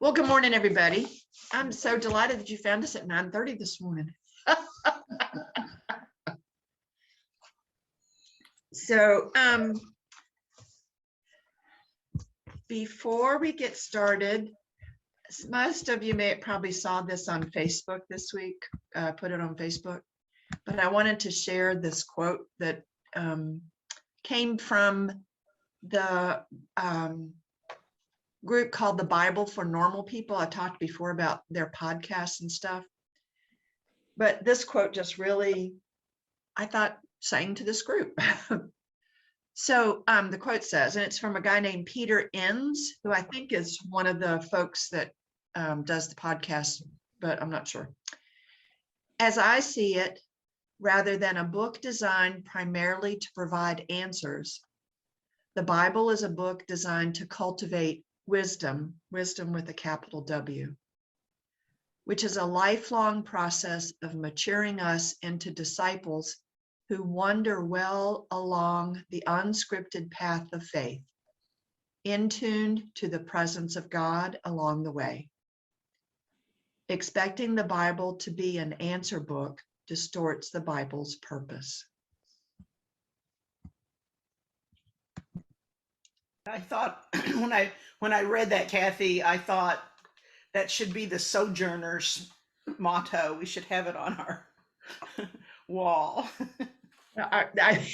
Well, good morning, everybody. I'm so delighted that you found us at 9:30 this morning. So before we get started, most of you may probably saw this on Facebook this week, put it on Facebook, but I wanted to share this quote that came from the group called the Bible for Normal People. I talked before about their podcasts and stuff, but this quote just really, I thought, sang to this group. So the quote says, and it's from a guy named Peter Enns, who I think is one of the folks that does the podcast, but I'm not sure. As I see it, rather than a book designed primarily to provide answers, the Bible is a book designed to cultivate wisdom with a capital W, which is a lifelong process of maturing us into disciples who wander well along the unscripted path of faith, in tune to the presence of God along the way. Expecting the Bible to be an answer book distorts the Bible's purpose. I thought when I read that, Kathy, I thought that should be the Sojourners motto. We should have it on our wall. I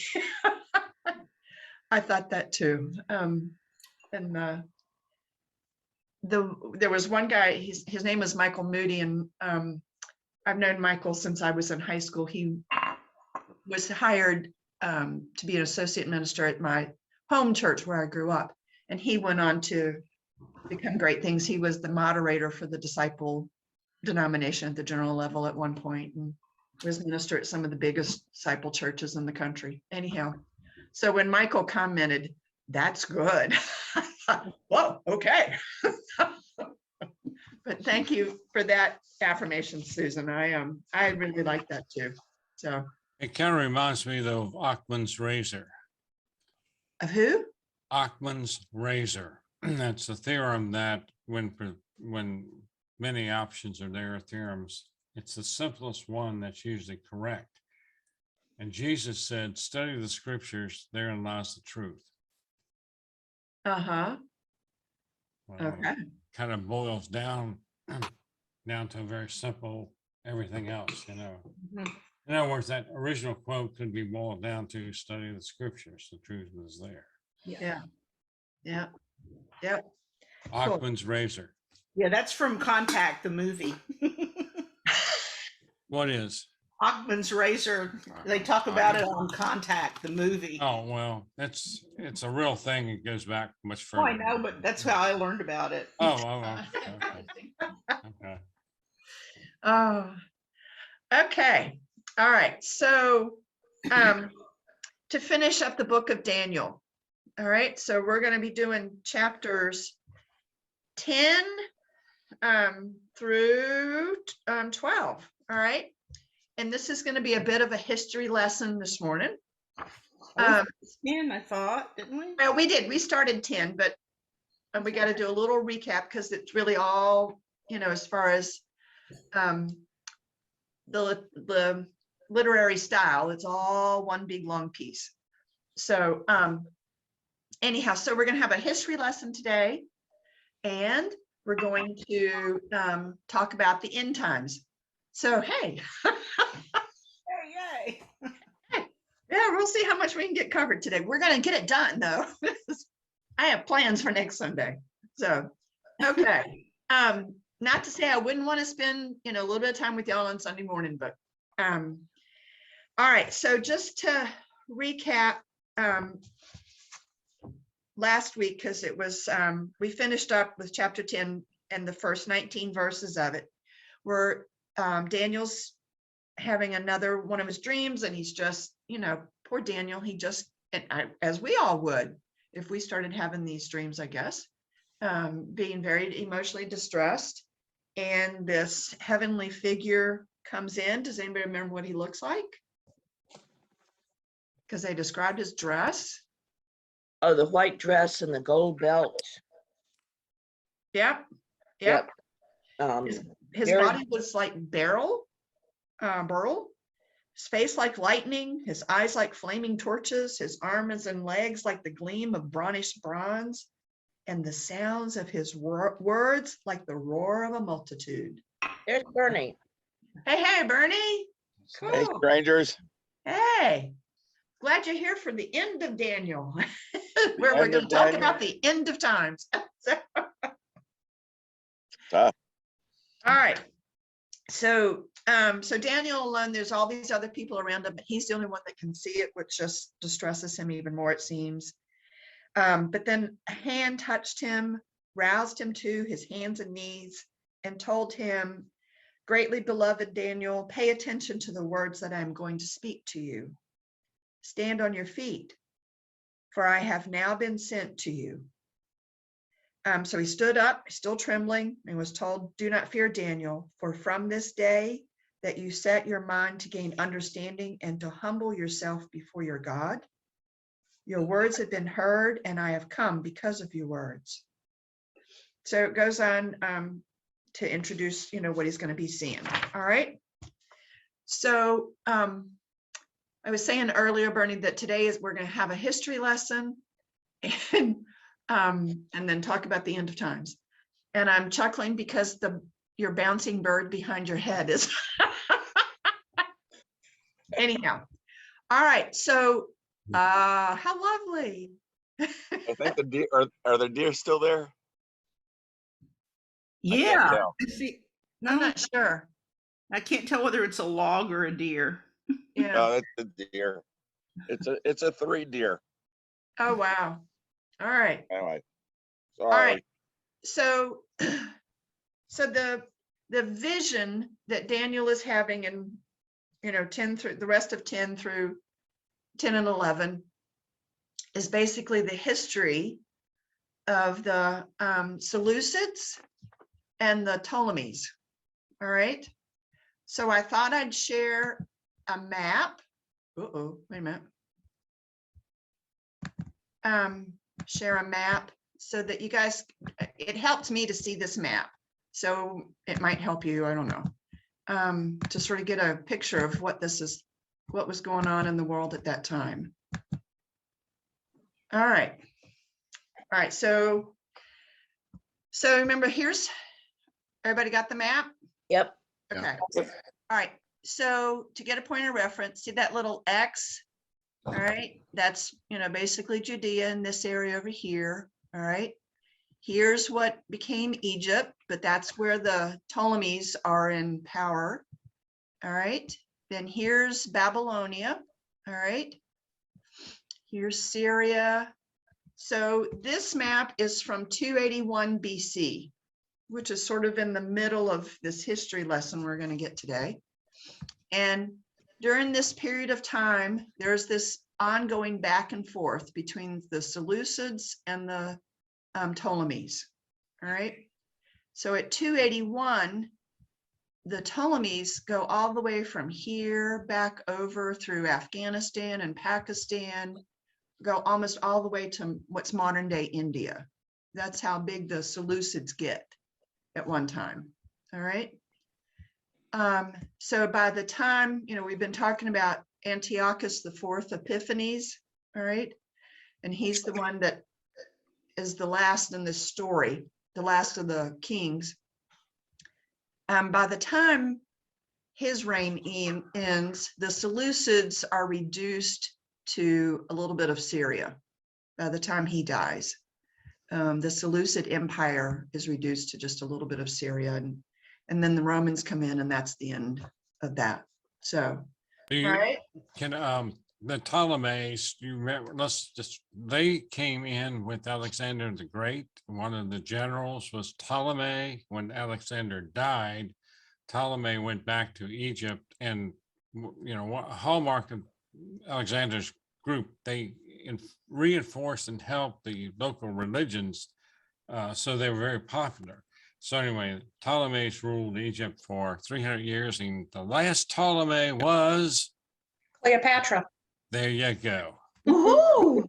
thought that too. There was one guy, his name was Michael Moody, and I've known Michael since I was in high school. He was hired to be an associate minister at my home church where I grew up, and he went on to become great things. He was the moderator for the disciple denomination at the general level at one point, and was minister at some of the biggest disciple churches in the country. Anyhow, so when Michael commented, "That's good," I thought, whoa, okay. But thank you for that affirmation, Susan. I really like that too. So it kind of reminds me though of Occam's razor. Of who? Occam's razor. That's a theorem that when many options are there, theorems, it's the simplest one that's usually correct. And Jesus said, study the scriptures, therein lies the truth. Uh-huh. Okay. Kind of boils down to a very simple everything else, you know. In other words, that original quote could be boiled down to study the scriptures, the truth is there. Yeah. Occam's razor. Yeah, that's from Contact, the movie. What is? Occam's razor. They talk about it on Contact, the movie. Oh, well, it's a real thing. It goes back much Oh, further. I know, but that's how I learned about it. Okay. Oh, okay. All right. So to finish up the book of Daniel. All right. So we're going to be doing chapters 10 through 12. All right. And this is going to be a bit of a history lesson this morning. 10, I thought, didn't we? Well, we did. We started 10, but we got to do a little recap because it's really all, you know, as far as the literary style, it's all one big long piece. So anyhow, so we're going to have a history lesson today, and we're going to talk about the end times. So, hey. Yay. Yeah, we'll see how much we can get covered today. We're going to get it done, though. I have plans for next Sunday. So, okay. Not to say I wouldn't want to spend, you know, a little bit of time with y'all on Sunday morning, but all right. So just to recap last week, because it was, we finished up with chapter 10 and the first 19 verses of it, where Daniel's having another one of his dreams, and he's just, you know, poor Daniel, he just, as we all would if we started having these dreams, I guess, being very emotionally distressed. And this heavenly figure comes in. Does anybody remember what he looks like? Because they described his dress. Oh, the white dress and the gold belt. Yep. Yep. Um, His very- body was like burl, his face like lightning, his eyes like flaming torches, his arms and legs like the gleam of brownish bronze, and the sounds of his words like the roar of a multitude. There's Bernie. Hey, Bernie. Hey, Cool. strangers. Hey, glad you're here for the end of Daniel, where we're End going of to talk Daniel. about the end of times. Tough. All right. So, so Daniel alone, there's all these other people around him, but he's the only one that can see it, which just distresses him even more, it seems. But then a hand touched him, roused him to his hands and knees, and told him, "Greatly beloved Daniel, pay attention to the words that I'm going to speak to you. Stand on your feet, for I have now been sent to you." So he stood up, still trembling, and was told, "Do not fear, Daniel, for from this day that you set your mind to gain understanding and to humble yourself before your God, your words have been heard, and I have come because of your words." So it goes on to introduce, what he's going to be seeing. All right. So I was saying earlier, Bernie, that today we're going to have a history lesson and then talk about the end of times. And I'm chuckling because your bouncing bird behind your head is anyhow. All right. So how lovely. I think the deer are the deer still there? I can't Yeah. tell. I see. I'm No, not sure. I can't tell whether it's a log or a deer. Yeah. No, that's the deer. It's a 3 deer. Oh, wow. All right. Anyway, All sorry. right. So, so the vision that Daniel is having in, 10 through the rest of 10 through 10 and 11 is basically the history of the Seleucids and the Ptolemies. All right. So I thought I'd share a map. Wait a minute. Share a map so that you guys, it helped me to see this map. So it might help you, I don't know, to sort of get a picture of what was going on in the world at that time. All right. All right. So remember, everybody got the map? Yep. Okay. All right. So to get a point of reference, see that little X? All right. That's, basically Judea in this area over here. All right. Here's what became Egypt, but that's where the Ptolemies are in power. All right. Then here's Babylonia. All right. Here's Syria. So this map is from 281 BC, which is sort of in the middle of this history lesson we're going to get today. And during this period of time, there's this ongoing back and forth between the Seleucids and the Ptolemies. All right. So at 281, the Ptolemies go all the way from here back over through Afghanistan and Pakistan, go almost all the way to what's modern day India. That's how big the Seleucids get at one time. All right. So by the time, we've been talking about Antiochus IV Epiphanes, all right, and he's the one that is the last in this story, the last of the kings. By the time his reign ends, the Seleucids are reduced to a little bit of Syria. By the time he dies, the Seleucid Empire is reduced to just a little bit of Syria, and then the Romans come in, and that's the end of that. So, all right. Can the Ptolemies, you remember, they came in with Alexander the Great. One of the generals was Ptolemy. When Alexander died, Ptolemy went back to Egypt, and a hallmark of Alexander's group, they reinforced and helped the local religions, so they were very popular. So anyway, Ptolemies ruled Egypt for 300 years, and the last Ptolemy was, Cleopatra. there you go. Woohoo!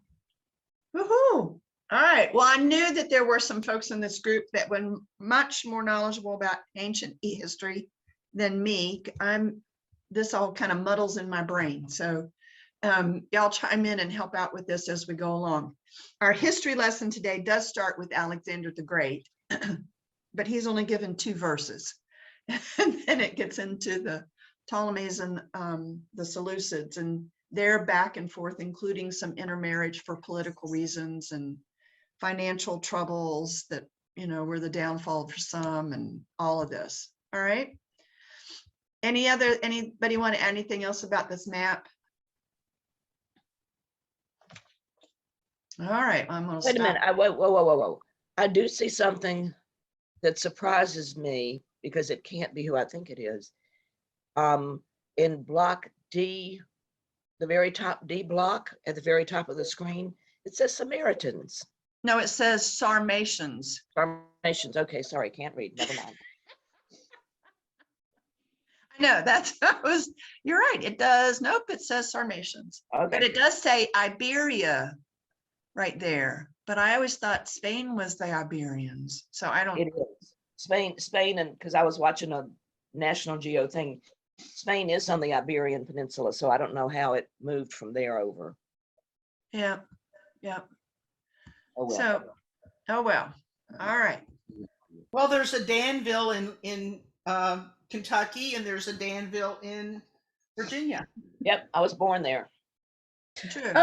Woohoo! All All right. Well, I knew that there were some folks in this group that were much more knowledgeable about ancient history than me. This all kind of muddles in my brain. So y'all chime in and help out with this as we go along. Our history lesson today does start with Alexander the Great, but he's only given 2 verses. And then it gets into the Ptolemies and the Seleucids, and they're back and forth, including some intermarriage for political reasons and financial troubles that, were the downfall for some, and all of this. All right. Anybody want to add anything else about this map? All right, I'm going to Wait a stop. minute. Whoa. I do see something that surprises me because it can't be who I think it is. In block D, the very top D block at the very top of the screen, it says Samaritans. No, it says Sarmatians. Sarmatians. Okay, sorry, can't read. Never mind. I know you're right. It does. Nope, it says Sarmatians. But Okay. it does say Iberia right there. But I always thought Spain was the Iberians. So I don't. It is Spain, and because I was watching a National Geo thing, Spain is on the Iberian Peninsula, so I don't know how it moved from there over. Yeah. Oh well. So, oh well. All right. Well, there's a Danville in Kentucky, and there's a Danville in Virginia. Yep, I was born there. True.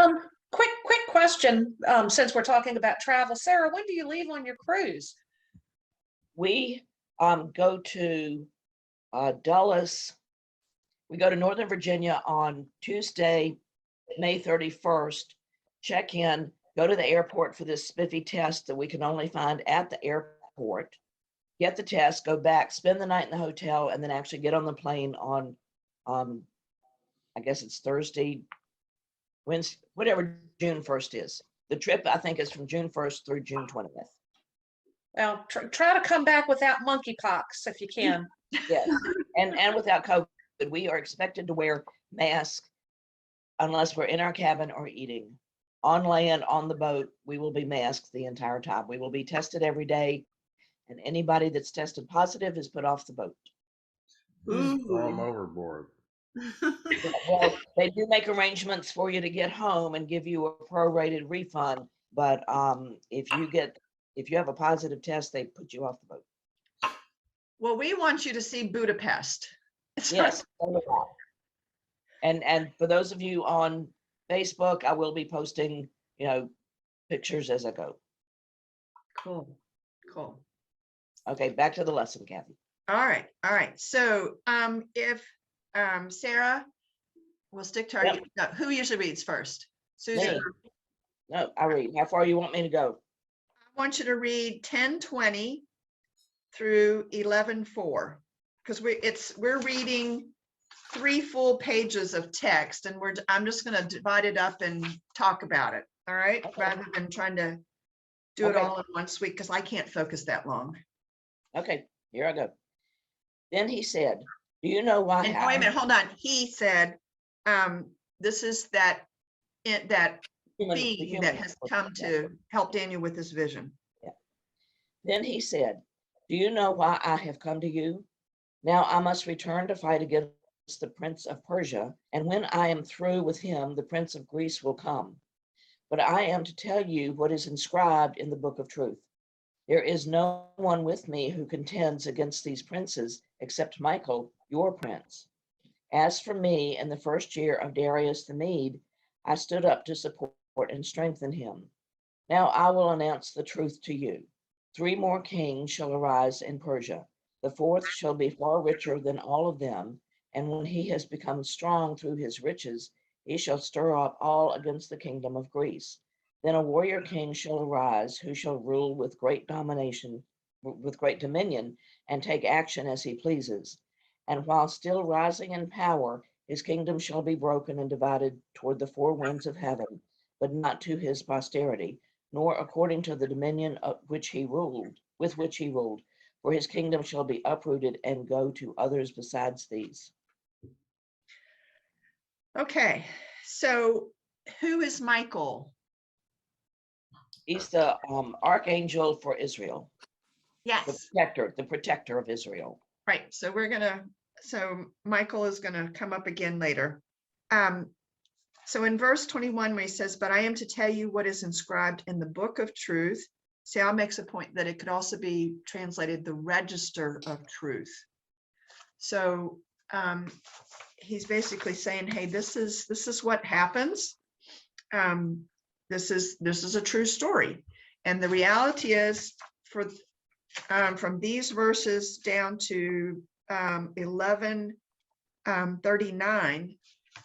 Quick question, since we're talking about travel. Sarah, when do you leave on your cruise? We go to Dulles. We go to Northern Virginia on Tuesday, May 31st, check in, go to the airport for this spiffy test that we can only find at the airport, get the test, go back, spend the night in the hotel, and then actually get on the plane on, I guess it's Thursday, Wednesday, whatever June 1st is. The trip, I think, is from June 1st through June 20th. Well, try to come back without monkeypox if you can. Yes, and without COVID, we are expected to wear masks unless we're in our cabin or eating. On land, on the boat, we will be masked the entire time. We will be tested every day, and anybody that's tested positive is put off the boat. Throw them Ooh. overboard. Well, they do make arrangements for you to get home and give you a prorated refund, but if you have a positive test, they put you off the boat. Well, we want you to see Budapest. Yes. And for those of you on Facebook, I will be posting, pictures as I go. Cool. Okay, back to the lesson, Kathy. All right. So if Sarah, we'll stick to our, Yep. no, who usually reads first? Susan, Me. No, I read. How far you want me to go? I want you to read 10:20 through 11:4, because we're reading 3 full pages of text, and I'm just going to divide it up and talk about it. All right, Okay. rather than trying to do it Okay. all in one sweep, because I can't focus that long. Okay, here I go. Then he said, do you know why? And wait a minute, hold on. He said, this is that being that has come to help Daniel with his vision. Then he said, do you know why I have come to you? Now I must return to fight against the prince of Persia, and when I am through with him, the prince of Greece will come. But I am to tell you what is inscribed in the book of truth. There is no one with me who contends against these princes except Michael, your prince. As for me, in the first year of Darius the Mede, I stood up to support and strengthen him. Now I will announce the truth to you. 3 more kings shall arise in Persia. The 4th shall be far richer than all of them, and when he has become strong through his riches, he shall stir up all against the kingdom of Greece. Then a warrior king shall arise who shall rule with great domination, with great dominion, and take action as he pleases. And while still rising in power, his kingdom shall be broken and divided toward the 4 winds of heaven, but not to his posterity, nor according to the dominion with which he ruled, for his kingdom shall be uprooted and go to others besides these. Okay, so who is Michael? He's the archangel for Israel, Yes, the protector of Israel. right. So so Michael is gonna come up again later. So in verse 21, where he says, "But I am to tell you what is inscribed in the book of truth." Sal makes a point that it could also be translated the register of truth. So he's basically saying, hey, this is what happens. This is a true story. And the reality is, from these verses down to 11:39,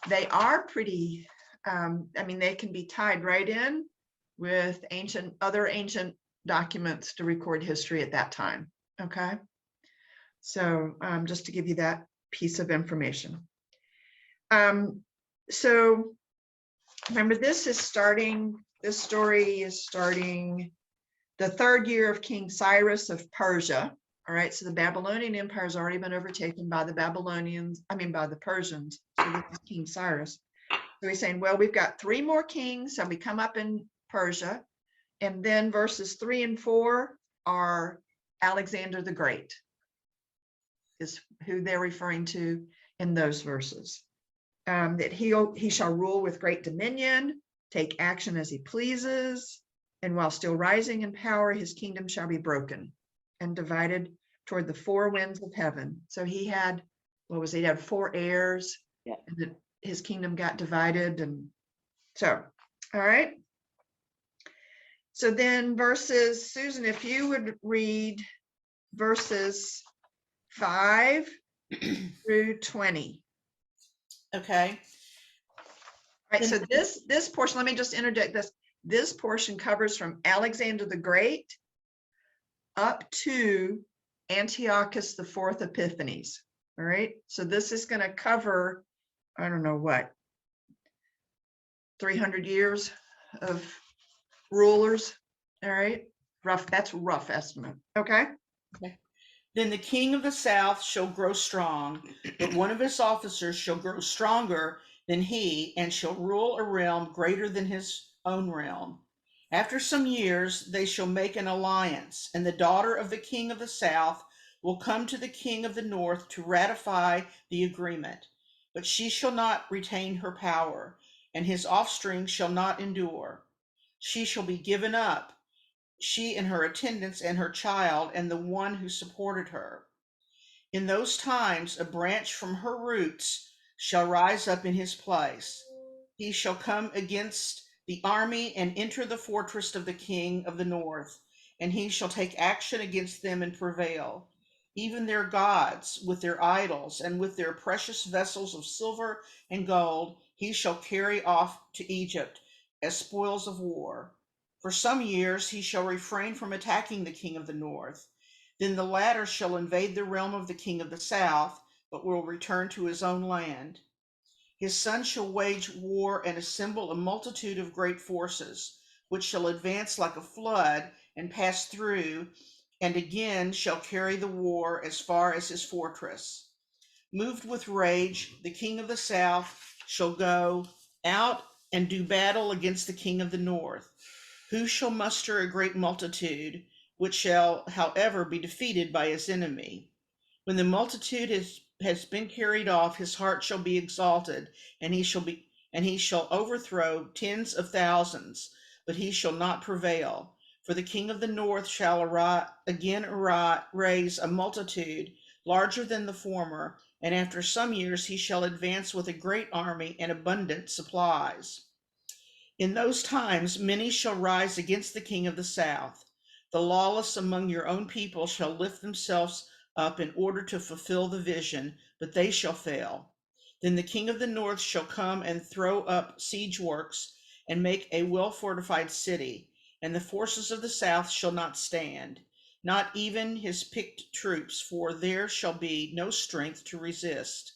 they are pretty, I mean, they can be tied right in with other ancient documents to record history at that time. Okay. So just to give you that piece of information. So remember, this story is starting the 3rd year of King Cyrus of Persia. All right, so the Babylonian Empire has already been overtaken by the by the Persians. So this is King Cyrus. So he's saying, well, we've got 3 more kings, so we come up in Persia. And then verses 3 and 4 are Alexander the Great, is who they're referring to in those verses. That he shall rule with great dominion, take action as he pleases, and while still rising in power, his kingdom shall be broken and divided toward the 4 winds of heaven. So he had 4 heirs, Yeah. and his kingdom got divided. And so, all right. So then Susan, if you would read verses 5 through 20. Okay. Right, so this portion, let me just interject this. This portion covers from Alexander the Great up to Antiochus IV Epiphanes. All right, so this is going to cover, I don't know what, 300 years of rulers. All right, that's a rough estimate. Okay. Then the king of the south shall grow strong, but one of his officers shall grow stronger than he, and shall rule a realm greater than his own realm. After some years, they shall make an alliance, and the daughter of the king of the south will come to the king of the north to ratify the agreement. But she shall not retain her power, and his offspring shall not endure. She shall be given up, she and her attendants and her child and the one who supported her. In those times, a branch from her roots shall rise up in his place. He shall come against the army and enter the fortress of the king of the north, and he shall take action against them and prevail. Even their gods, with their idols and with their precious vessels of silver and gold, he shall carry off to Egypt as spoils of war. For some years he shall refrain from attacking the king of the north. Then the latter shall invade the realm of the king of the south, but will return to his own land. His son shall wage war and assemble a multitude of great forces, which shall advance like a flood and pass through, and again shall carry the war as far as his fortress. Moved with rage, the king of the south shall go out and do battle against the king of the north, who shall muster a great multitude, which shall, however, be defeated by his enemy. When the multitude has been carried off, his heart shall be exalted, and he shall overthrow tens of thousands, but he shall not prevail. For the king of the north shall raise a multitude larger than the former, and after some years he shall advance with a great army and abundant supplies. In those times many shall rise against the king of the south. The lawless among your own people shall lift themselves up in order to fulfill the vision, but they shall fail. Then the king of the north shall come and throw up siege works and make a well-fortified city, and the forces of the south shall not stand, not even his picked troops, for there shall be no strength to resist.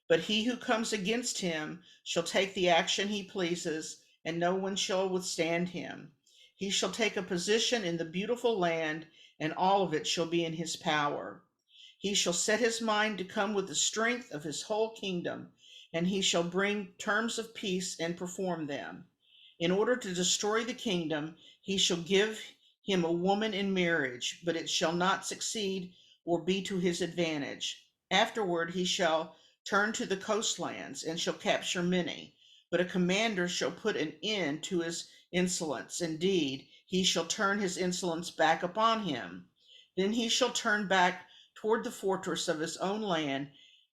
But he who comes against him shall take the action he pleases, and no one shall withstand him. He shall take a position in the beautiful land, and all of it shall be in his power. He shall set his mind to come with the strength of his whole kingdom, and he shall bring terms of peace and perform them. In order to destroy the kingdom, he shall give him a woman in marriage, but it shall not succeed or be to his advantage. Afterward he shall turn to the coastlands and shall capture many, but a commander shall put an end to his insolence. Indeed, he shall turn his insolence back upon him. Then he shall turn back toward the fortress of his own land,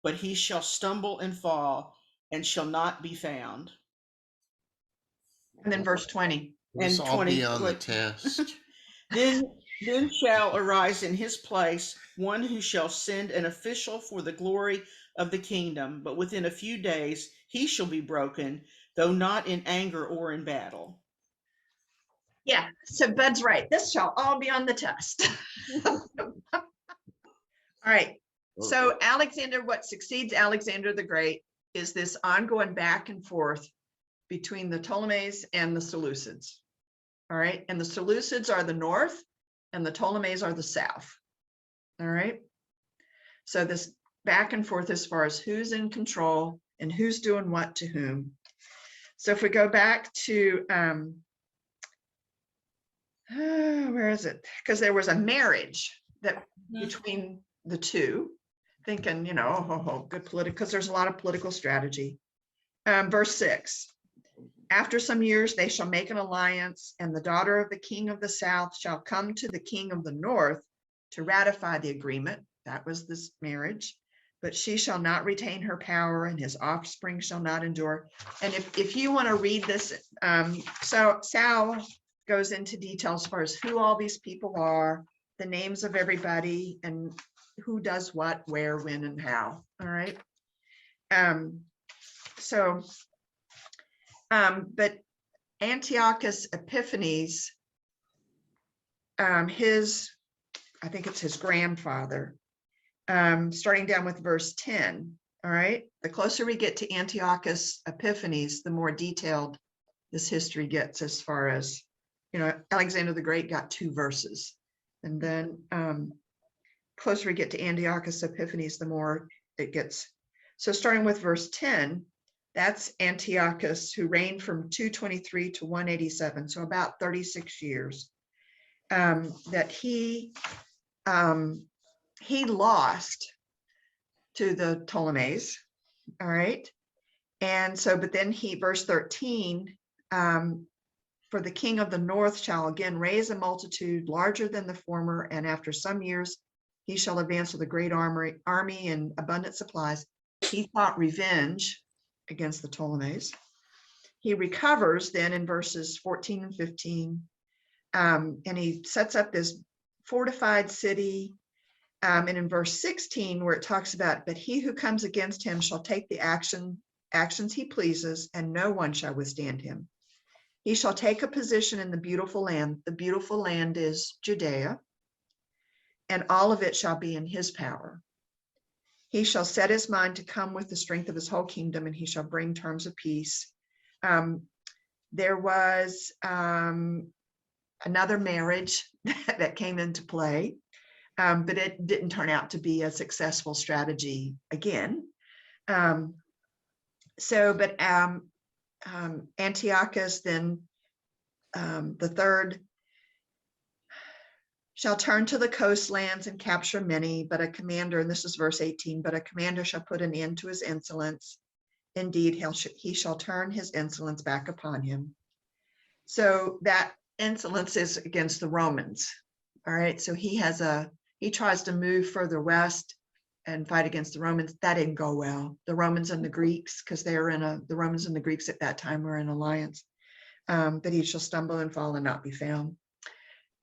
but he shall stumble and fall and shall not be found. And then verse 20. This And all 20, be on the wait. test. Then shall arise in his place one who shall send an official for the glory of the kingdom, but within a few days he shall be broken, though not in anger or in battle. Yeah, so Bud's right. This shall all be on the test. All right. So Alexander, what succeeds Alexander the Great is this ongoing back and forth between the Ptolemies and the Seleucids. All right. And the Seleucids are the north and the Ptolemies are the south. All right. So this back and forth as far as who's in control and who's doing what to whom. So if we go back to, where is it? Because there was a marriage that between the two, thinking, you know, oh, good political, because there's a lot of political strategy. Verse 6. After some years, they shall make an alliance, and the daughter of the king of the south shall come to the king of the north to ratify the agreement. That was this marriage. But she shall not retain her power, and his offspring shall not endure. And if you want to read this, so Sal goes into detail as far as who all these people are, the names of everybody, and who does what, where, when, and how. All right. But Antiochus Epiphanes, I think it's his grandfather, starting down with verse 10. All right. The closer we get to Antiochus Epiphanes, the more detailed this history gets as far as, you know, Alexander the Great got 2 verses. And then closer we get to Antiochus Epiphanes, the more it gets. So starting with verse 10, that's Antiochus, who reigned from 223 to 187, so about 36 years, that he lost to the Ptolemies. All right. And so, but then verse 13, for the king of the north shall again raise a multitude larger than the former, and after some years he shall advance with a great army and abundant supplies. He sought revenge against the Ptolemies. He recovers then in verses 14 and 15, and he sets up this fortified city. And in verse 16, where it talks about, but he who comes against him shall take the actions he pleases, and no one shall withstand him. He shall take a position in the beautiful land. The beautiful land is Judea, and all of it shall be in his power. He shall set his mind to come with the strength of his whole kingdom, and he shall bring terms of peace. There was another marriage that came into play, but it didn't turn out to be a successful strategy again. Antiochus then the third shall turn to the coastlands and capture many, but a commander, and this is verse 18, but a commander shall put an end to his insolence. Indeed, he shall turn his insolence back upon him. So that insolence is against the Romans. All right, so he tries to move further west and fight against the Romans. That didn't go well. The Romans and the Greeks, because the Romans and the Greeks at that time were in alliance. But he shall stumble and fall and not be found.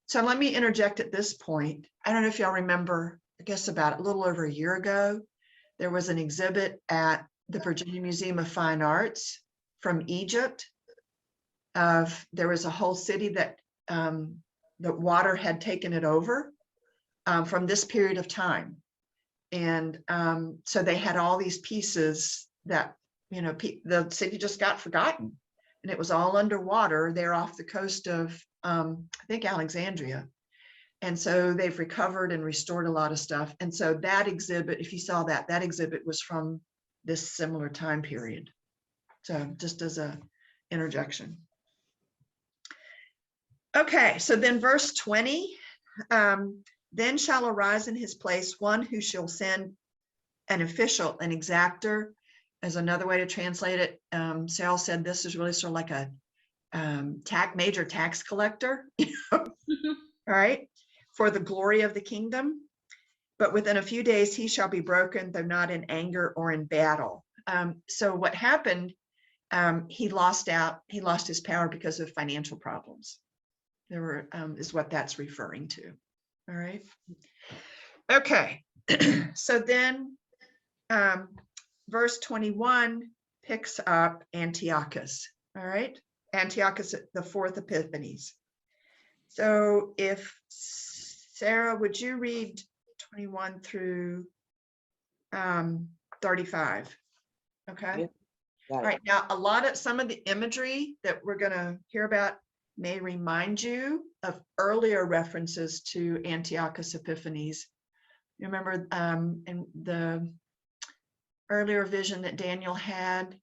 So let me interject at this point. I don't know if y'all remember, I guess about a little over a year ago, there was an exhibit at the Virginia Museum of Fine Arts from Egypt. There was a whole city that the water had taken it over from this period of time. And so they had all these pieces that, you know, the city just got forgotten. And it was all underwater there off the coast of, I think, Alexandria. And so they've recovered and restored a lot of stuff. And so that exhibit, if you saw that exhibit was from this similar time period. So just as a interjection. Okay, so then verse 20, then shall arise in his place one who shall send an official, an exactor, as another way to translate it. Sal said this is really sort of like a major tax collector, all right, for the glory of the kingdom. But within a few days he shall be broken, though not in anger or in battle. So what happened, he lost his power because of financial problems. There were, is what that's referring to. All right. Okay. So then verse 21 picks up Antiochus. All right. Antiochus, the fourth Epiphanes. So if Sarah, would you read 21 through 35? Okay. Got All it. right. Now, some of the imagery that we're going to hear about may remind you of earlier references to Antiochus Epiphanes. You remember in the earlier vision that Daniel had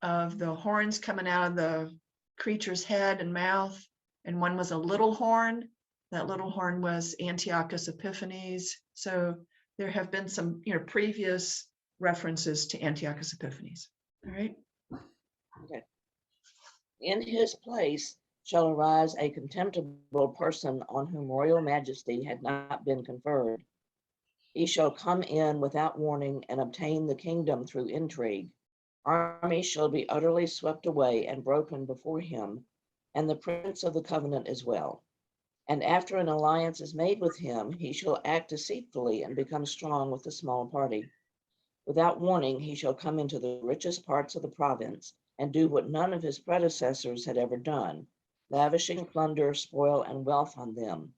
of the horns coming out of the creature's head and mouth, and one was a little horn. That little horn was Antiochus Epiphanes. So there have been some, previous references to Antiochus Epiphanes. All right. In his place shall arise a contemptible person on whom royal majesty had not been conferred. He shall come in without warning and obtain the kingdom through intrigue. Armies shall be utterly swept away and broken before him, and the prince of the covenant as well. And after an alliance is made with him, he shall act deceitfully and become strong with a small party. Without warning, he shall come into the richest parts of the province and do what none of his predecessors had ever done, lavishing plunder, spoil, and wealth on them.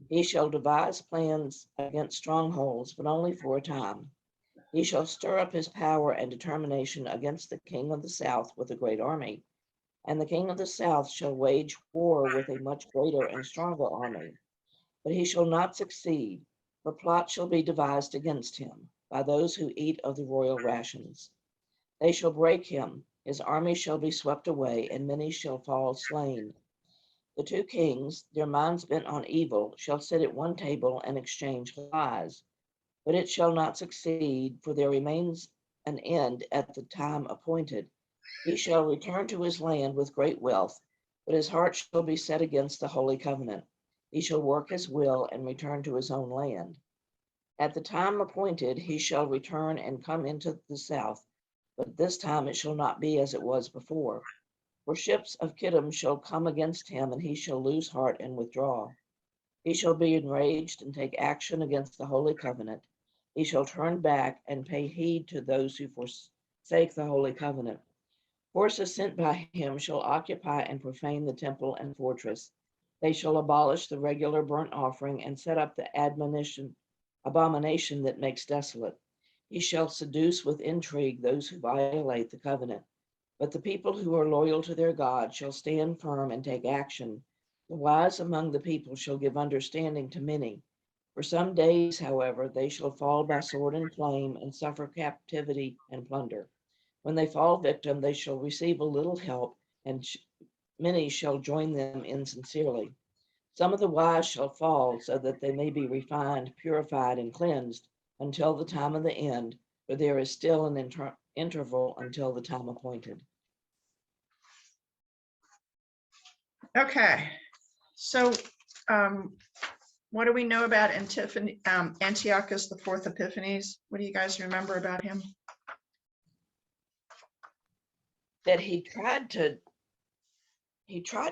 He shall devise plans against strongholds, but only for a time. He shall stir up his power and determination against the king of the south with a great army. And the king of the south shall wage war with a much greater and stronger army. But he shall not succeed, for plot shall be devised against him by those who eat of the royal rations. They shall break him, his army shall be swept away, and many shall fall slain. The two kings, their minds bent on evil, shall sit at one table and exchange lies. But it shall not succeed, for there remains an end at the time appointed. He shall return to his land with great wealth, but his heart shall be set against the holy covenant. He shall work his will and return to his own land. At the time appointed, he shall return and come into the south, but this time it shall not be as it was before. For ships of Kittim shall come against him, and he shall lose heart and withdraw. He shall be enraged and take action against the holy covenant. He shall turn back and pay heed to those who forsake the holy covenant. Forces sent by him shall occupy and profane the temple and fortress. They shall abolish the regular burnt offering and set up the abomination that makes desolate. He shall seduce with intrigue those who violate the covenant. But the people who are loyal to their God shall stand firm and take action. The wise among the people shall give understanding to many. For some days, however, they shall fall by sword and flame and suffer captivity and plunder. When they fall victim, they shall receive a little help, and many shall join them insincerely. Some of the wise shall fall, so that they may be refined, purified, and cleansed until the time of the end, for there is still an interval until the time appointed. Okay. So what do we know about Antiochus the fourth Epiphanes? What do you guys remember about him? That he tried to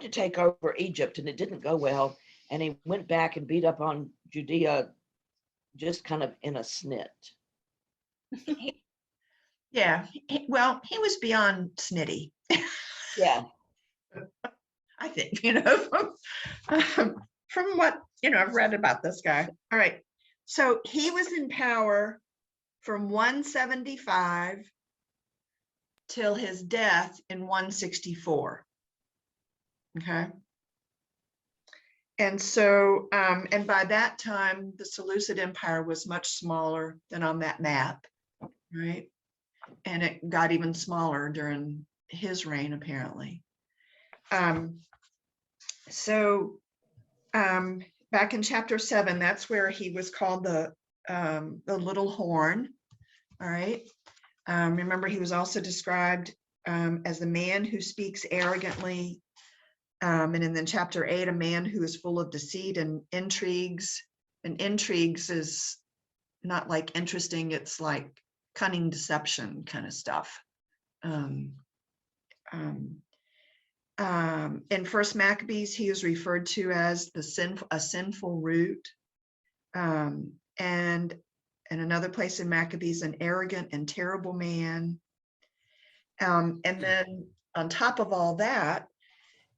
take over Egypt, and it didn't go well, and he went back and beat up on Judea just kind of in a snit. Yeah, well, he was beyond snitty, Yeah. I think, from what, I've read about this guy. All right. So he was in power from 175 till his death in 164. Okay. And so, and by that time, the Seleucid Empire was much smaller than on that map, right? And it got even smaller during his reign, apparently. So back in chapter 7, that's where he was called the little horn. All right. Remember, he was also described as the man who speaks arrogantly. And in then chapter 8, a man who is full of deceit and intrigues. And intrigues is not like interesting, it's like cunning deception kind of stuff. In First Maccabees, he is referred to as a sinful root. And in another place in Maccabees, an arrogant and terrible man. And then on top of all that,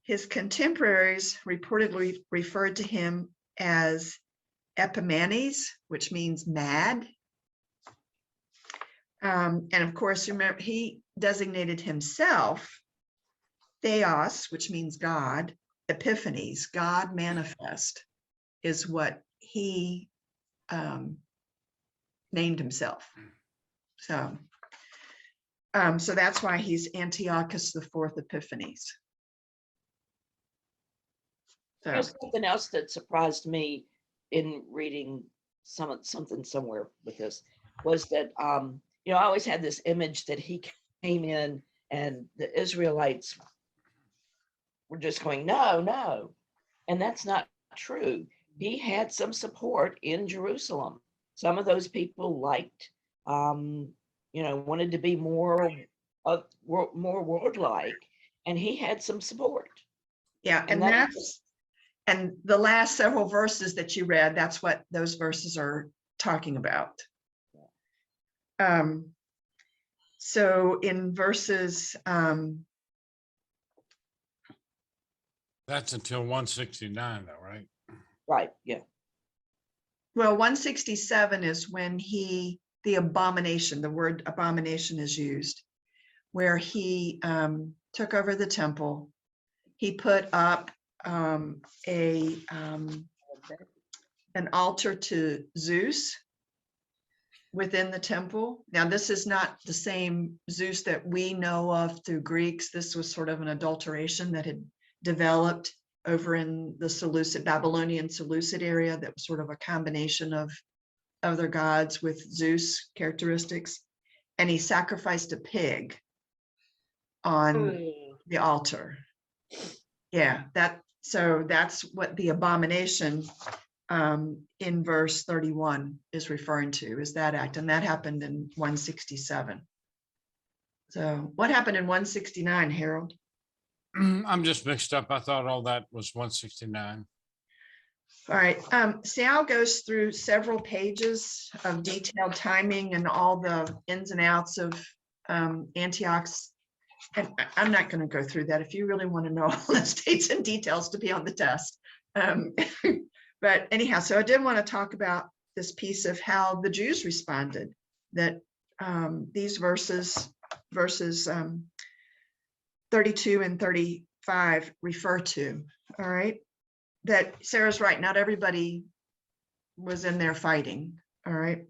his contemporaries reportedly referred to him as Epimanes, which means mad. And of course, remember, he designated himself Theos, which means God. Epiphanes, God manifest, is what he named himself. So that's why he's Antiochus the Fourth Epiphanes. So There's something else that surprised me in reading something somewhere with this was that, I always had this image that he came in and the Israelites were just going, no, no. And that's not true. He had some support in Jerusalem. Some of those people liked, wanted to be more world-like, and he had some support. yeah, and the last several verses that you read, that's what those verses are talking about. So in verses, That's until 169 though, right? Right, yeah. well, 167 is when the abomination, the word abomination is used, where he took over the temple. He put up an altar to Zeus within the temple. Now, this is not the same Zeus that we know of through Greeks. This was sort of an adulteration that had developed over in the Babylonian Seleucid area that was sort of a combination of other gods with Zeus characteristics. And he sacrificed a pig on the altar. Yeah, so that's what the abomination in verse 31 is referring to, is that act, and that happened in 167. So what happened in 169, Harold? I'm just mixed up. I thought all that was 169. All right, Sal goes through several pages of detailed timing and all the ins and outs of Antioch's. And I'm not going to go through that. If you really want to know all the dates and details to be on the test. But anyhow, so I did want to talk about this piece of how the Jews responded, that these verses 32 and 35 refer to. All right, that Sarah's right. Not everybody was in there fighting. All right.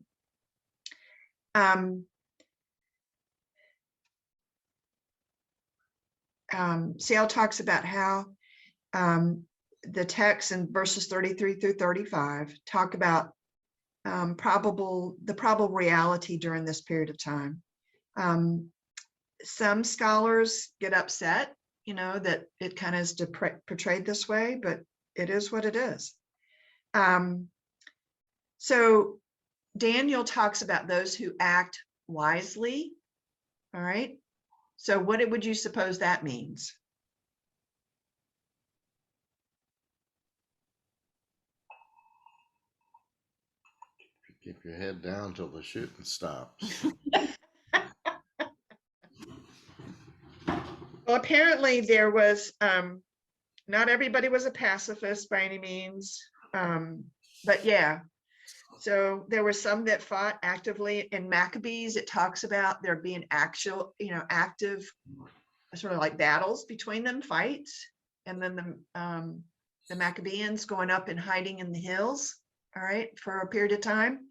Sal talks about how the text in verses 33 through 35 talk about the probable reality during this period of time. Some scholars get upset, that it kind of is portrayed this way, but it is what it is. So Daniel talks about those who act wisely. All right. So what would you suppose that means? Keep your head down till the shooting stops. Well, apparently there was, not everybody was a pacifist by any means, but yeah. So there were some that fought actively. In Maccabees, it talks about there being active, sort of like battles between them, fights, and then the Maccabeans going up and hiding in the hills, all right, for a period of time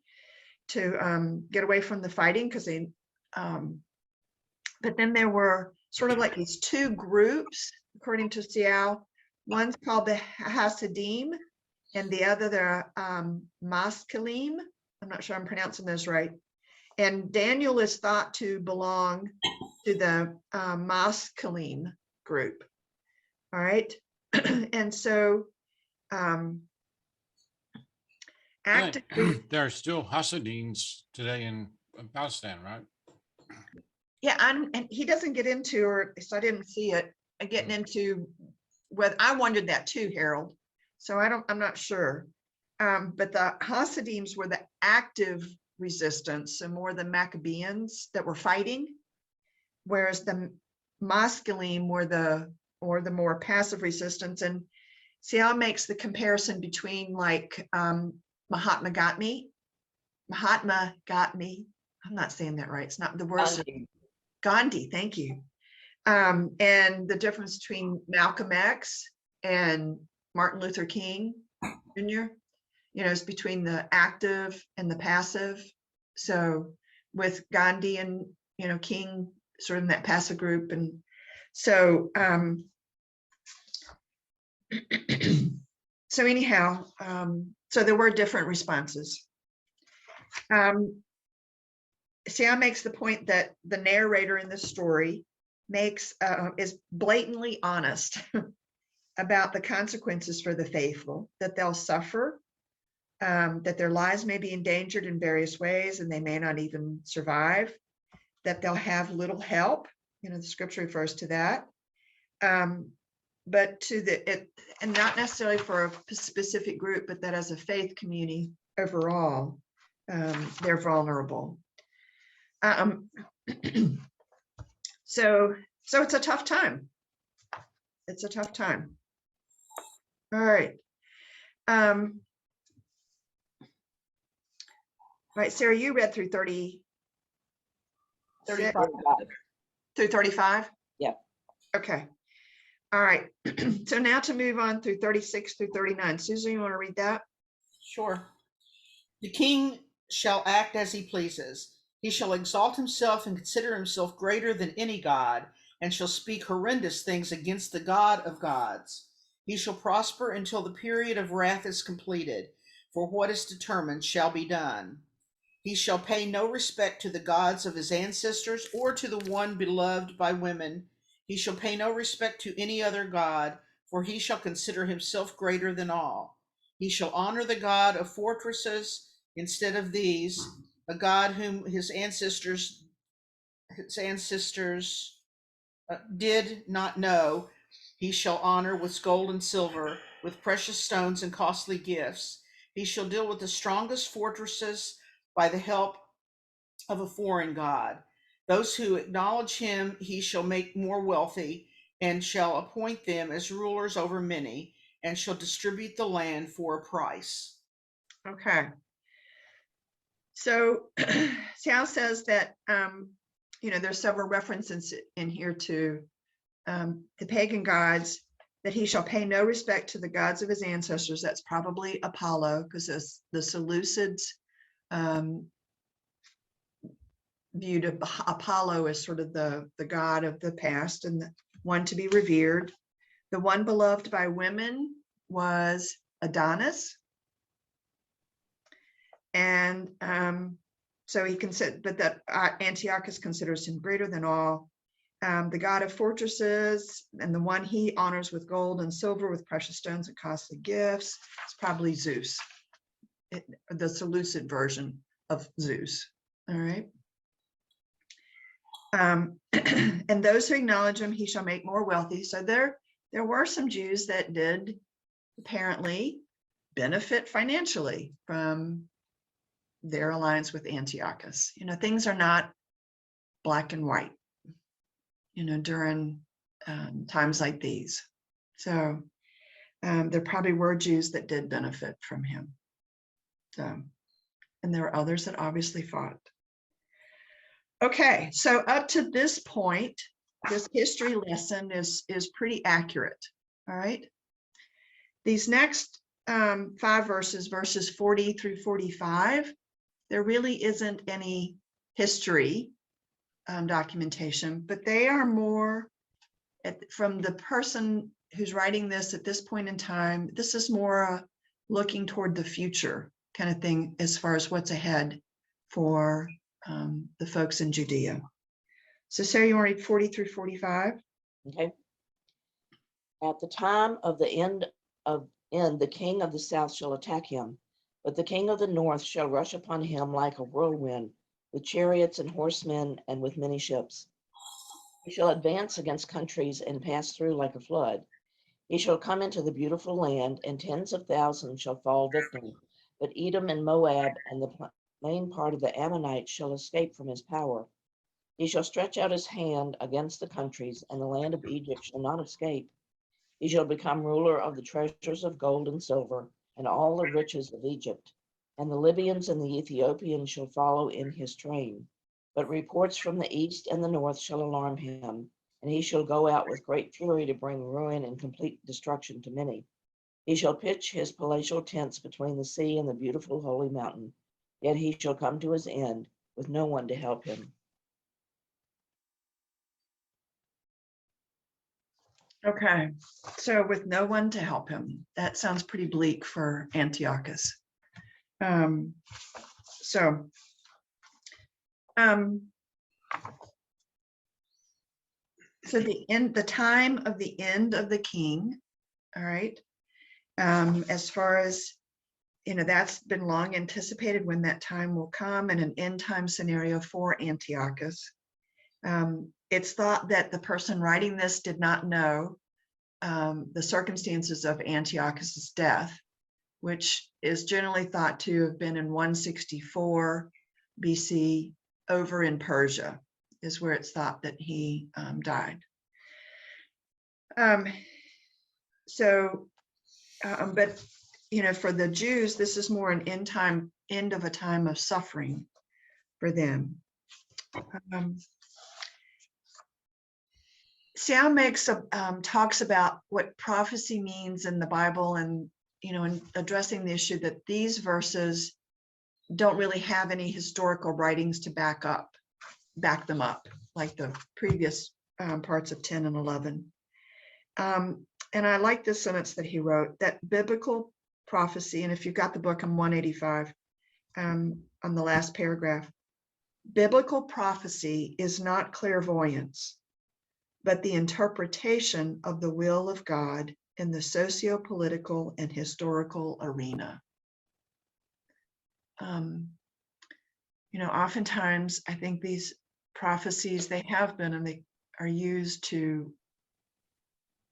to get away from the fighting, because they, but then there were sort of like these two groups, according to Siao. One's called the Hasidim, and the other, they're Maskilim. I'm not sure I'm pronouncing those right. And Daniel is thought to belong to the Maskilim group. All right. And so But actively, there are still Hasidims today in Palestine, right? yeah, and he doesn't get into, or so I didn't see it, getting into whether, I wondered that too, Harold. So I'm not sure. But the Hasidims were the active resistance, and more the Maccabeans that were fighting, whereas the Maskilim were the more passive resistance. And see how it makes the comparison between like Mahatma Gandhi. I'm not saying that right. It's not the words. Gandhi, thank you. And the difference between Malcolm X and Martin Luther King Jr., is between the active and the passive. So with Gandhi and, King sort of in that passive group. And so, so anyhow, so there were different responses. Sam makes the point that the narrator in this story is blatantly honest about the consequences for the faithful, that they'll suffer, that their lives may be endangered in various ways, and they may not even survive, that they'll have little help. The scripture refers to that. But and not necessarily for a specific group, but that as a faith community overall, they're vulnerable. So it's a tough time. It's a tough time. All right. Right, Sarah, you read through 35 through 35? Yeah. Okay. All right. So now to move on through 36 through 39. Susan, you want to read that? Sure. The king shall act as he pleases. He shall exalt himself and consider himself greater than any god, and shall speak horrendous things against the God of gods. He shall prosper until the period of wrath is completed, for what is determined shall be done. He shall pay no respect to the gods of his ancestors or to the one beloved by women. He shall pay no respect to any other god, for he shall consider himself greater than all. He shall honor the God of fortresses instead of these, a God whom his ancestors did not know. He shall honor with gold and silver, with precious stones and costly gifts. He shall deal with the strongest fortresses by the help of a foreign god. Those who acknowledge him he shall make more wealthy, and shall appoint them as rulers over many, and shall distribute the land for a price. Okay. So Sal says that, there's several references in here to the pagan gods, that he shall pay no respect to the gods of his ancestors. That's probably Apollo, because the Seleucids viewed Apollo as sort of the god of the past and the one to be revered. The one beloved by women was Adonis. And so he considered, but that Antiochus considers him greater than all. The god of fortresses, and the one he honors with gold and silver, with precious stones and costly gifts, is probably Zeus, the Seleucid version of Zeus. All right. And those who acknowledge him, he shall make more wealthy. So there were some Jews that did apparently benefit financially from their alliance with Antiochus. Things are not black and white, during times like these. So there probably were Jews that did benefit from him. So, and there were others that obviously fought. Okay, so up to this point, this history lesson is pretty accurate. All right. These next 5 verses 40 through 45, there really isn't any history documentation, but they are more from the person who's writing this at this point in time. This is more looking toward the future kind of thing as far as what's ahead for the folks in Judea. So Sarah, you want to read 40 through 45? Okay. At the time of the end, the king of the south shall attack him, but the king of the north shall rush upon him like a whirlwind, with chariots and horsemen and with many ships. He shall advance against countries and pass through like a flood. He shall come into the beautiful land, and tens of thousands shall fall victim. But Edom and Moab and the main part of the Ammonites shall escape from his power. He shall stretch out his hand against the countries, and the land of Egypt shall not escape. He shall become ruler of the treasures of gold and silver, and all the riches of Egypt. And the Libyans and the Ethiopians shall follow in his train. But reports from the east and the north shall alarm him, and he shall go out with great fury to bring ruin and complete destruction to many. He shall pitch his palatial tents between the sea and the beautiful holy mountain, yet he shall come to his end with no one to help him. Okay, so with no one to help him, that sounds pretty bleak for Antiochus. So the time of the end of the king, all right. As far as that's been long anticipated when that time will come, and an end time scenario for Antiochus. It's thought that the person writing this did not know the circumstances of Antiochus's death, which is generally thought to have been in 164 BC over in Persia, is where it's thought that he died. But for the Jews, this is more an end of a time of suffering for them. Sam talks about what prophecy means in the Bible, and in addressing the issue that these verses don't really have any historical writings to back them up, like the previous parts of 10 and 11. And I like this sentence that he wrote, that biblical prophecy, and if you've got the book on 185, on the last paragraph, biblical prophecy is not clairvoyance, but the interpretation of the will of God in the socio-political and historical arena. Oftentimes I think these prophecies, they have been, and they are used to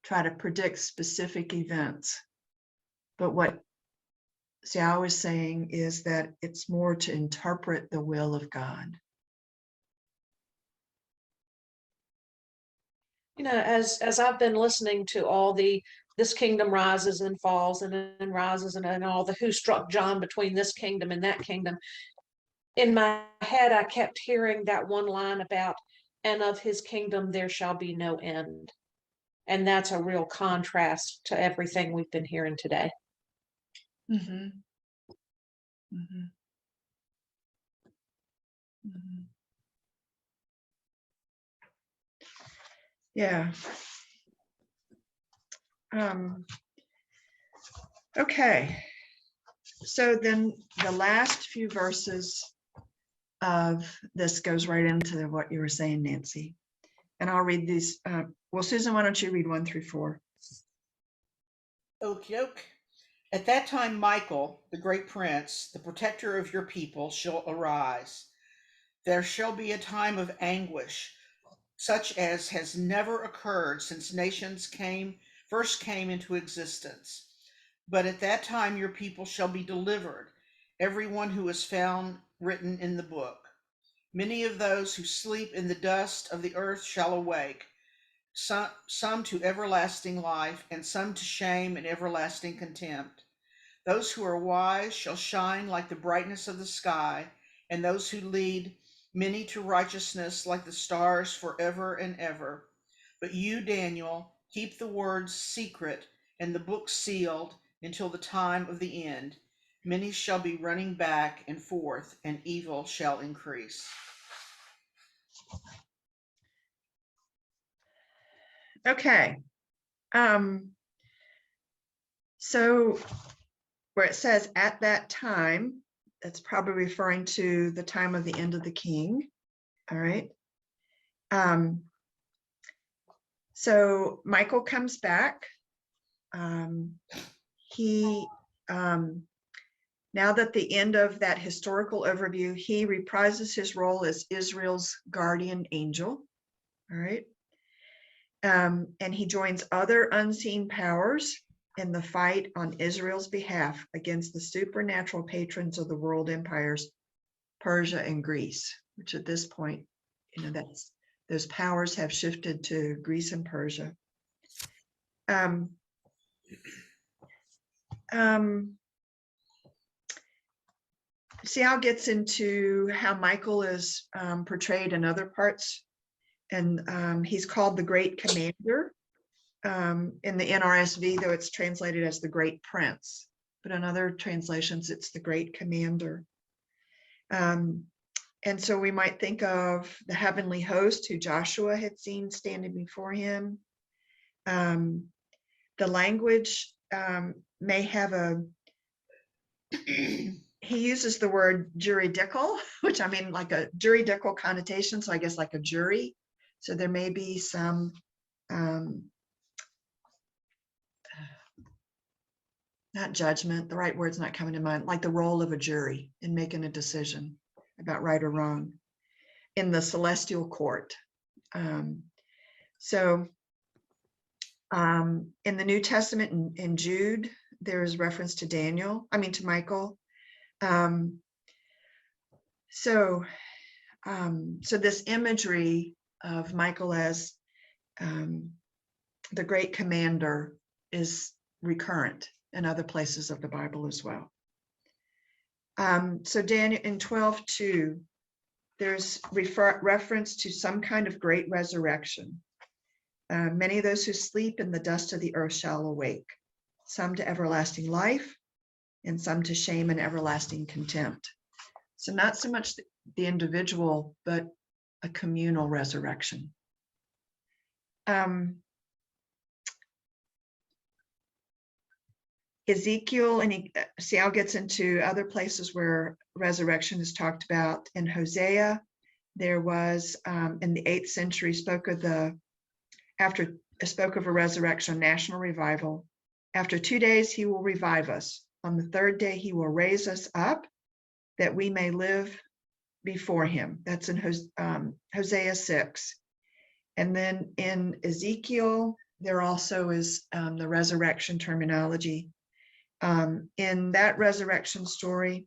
try to predict specific events. But what Xiao is saying is that it's more to interpret the will of God. As I've been listening to all this kingdom rises and falls and rises and all the who struck John between this kingdom and that kingdom, in my head, I kept hearing that one line about, and of his kingdom there shall be no end. And that's a real contrast to everything we've been hearing today. Mm-hmm. Mm-hmm. Mm-hmm. Yeah. Okay. So then the last few verses of this goes right into what you were saying, Nancy. And I'll read these. Well, Susan, why don't you read 1 through 4? Okie doke. At that time, Michael, the great prince, the protector of your people, shall arise. There shall be a time of anguish, such as has never occurred since nations first came into existence. But at that time your people shall be delivered, everyone who is found written in the book. Many of those who sleep in the dust of the earth shall awake, some to everlasting life, and some to shame and everlasting contempt. Those who are wise shall shine like the brightness of the sky, and those who lead many to righteousness like the stars forever and ever. But you, Daniel, keep the words secret and the book sealed until the time of the end. Many shall be running back and forth, and evil shall increase. Okay. So where it says at that time, that's probably referring to the time of the end of the king. All right. So Michael comes back. He, now that the end of that historical overview, he reprises his role as Israel's guardian angel. All right. And he joins other unseen powers in the fight on Israel's behalf against the supernatural patrons of the world empires, Persia and Greece, which at this point, those powers have shifted to Greece and Persia. Xiao gets into how Michael is portrayed in other parts, and he's called the Great Commander. In the NRSV, though, it's translated as the Great Prince, but in other translations, it's the Great Commander. And so we might think of the heavenly host who Joshua had seen standing before him. The language may have he uses the word juridical, which I mean like a juridical connotation, so I guess like a jury. So there may be some not judgment, the right word's not coming to mind, like the role of a jury in making a decision about right or wrong in the celestial court. In the New Testament in Jude, there is reference to to Michael. So this imagery of Michael as the great commander is recurrent in other places of the Bible as well. So Daniel in 12:2, there's reference to some kind of great resurrection. Many of those who sleep in the dust of the earth shall awake, some to everlasting life, and some to shame and everlasting contempt. So not so much the individual, but a communal resurrection. Ezekiel, and Xiao gets into other places where resurrection is talked about. In Hosea, there was in the 8th century spoke of a resurrection, national revival. After 2 days, he will revive us. On the 3rd day, he will raise us up that we may live before him. That's in Hosea 6. And then in Ezekiel, there also is the resurrection terminology. In that resurrection story,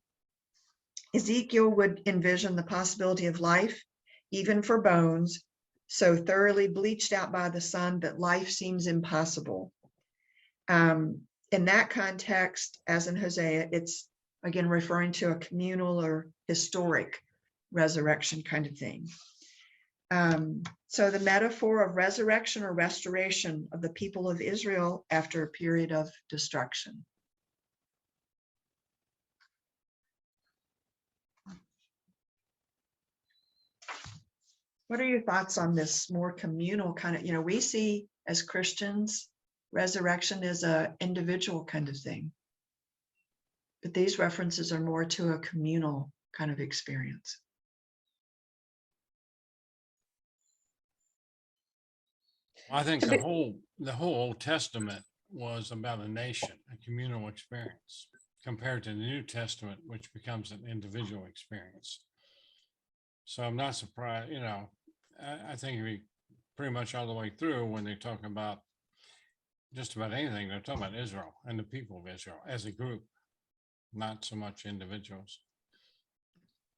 Ezekiel would envision the possibility of life, even for bones, so thoroughly bleached out by the sun that life seems impossible. In that context, as in Hosea, it's again referring to a communal or historic resurrection kind of thing. So the metaphor of resurrection or restoration of the people of Israel after a period of destruction. What are your thoughts on this more communal kind of, we see as Christians, resurrection is an individual kind of thing. But these references are more to a communal kind of experience. I think the whole Old Testament was about a nation, a communal experience, compared to the New Testament, which becomes an individual experience. So I'm not surprised, I think we pretty much all the way through when they talk about just about anything, they're talking about Israel and the people of Israel as a group, not so much individuals.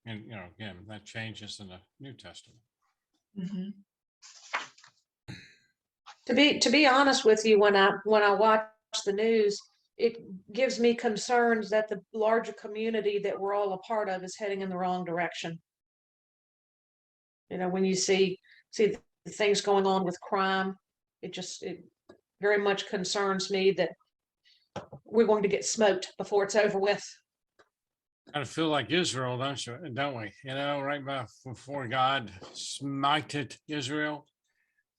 And, again, that changes in the New Testament. Mm-hmm. To be honest with you, when I watch the news, it gives me concerns that the larger community that we're all a part of is heading in the wrong direction. When you see the things going on with crime, it very much concerns me that we're going to get smoked before it's over with. I feel like Israel, don't we? Right before God smited Israel,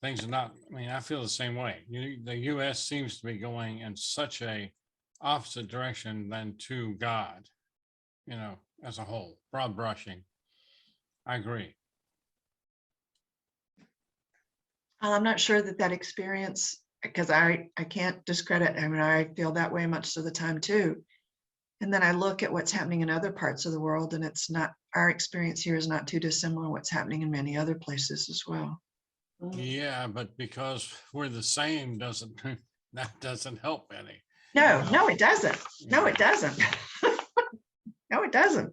things are not, I feel the same way. The U.S. seems to be going in such a opposite direction than to God, you know, as a whole, broad brushing. I agree. I'm not sure that that experience, because I can't discredit, I mean, I feel that way much of the time too. And then I look at what's happening in other parts of the world, and it's not, our experience here is not too dissimilar to what's happening in many other places as well. Yeah, but because we're the same doesn't, that doesn't help any. No, no, it doesn't. No, it doesn't. No, it doesn't.